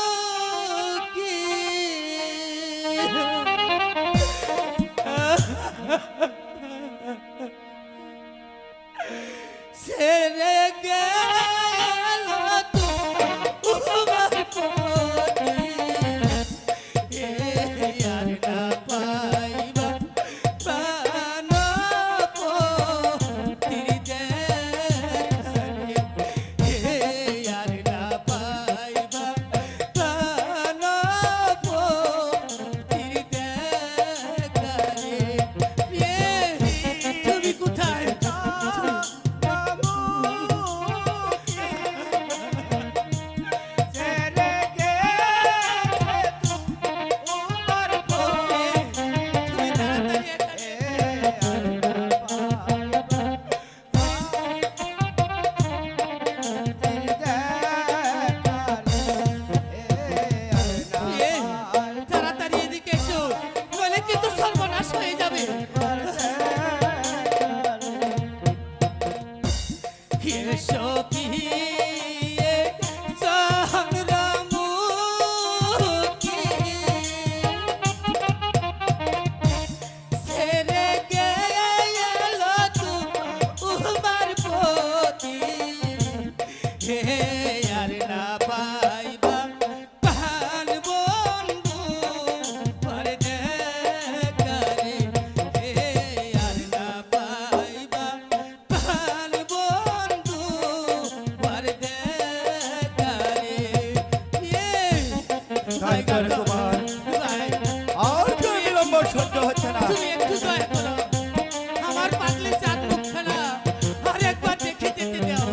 চন্দ্রমুখী ছেড়ে গেল তোমার প্রতি এ আর না পাইবা প্রাণ পতির দেখারে এ আর না পাইবা প্রাণ পতির দেখারে তুমি কোথায় তাড়াতাড়ি এদিকে এসো বলে কিন্তু সর্বনাশ হয়ে যাবে এসো পিয়ে চন্দ্রমুখী ছেড়ে গেল তোমার প্রতি হে আর না পাইবা প্রাণ বন্ধু পর দেখারে হে আর না পাইবা প্রাণ বন্ধু পর দেখারে তাই করে তোমার আর যে বিলম্ব সহ্য হচ্ছে না। তুমি একটু দয়া করো আমার পাগলি চাঁদ মুখখানা আর একবার দেখে যেতে দাও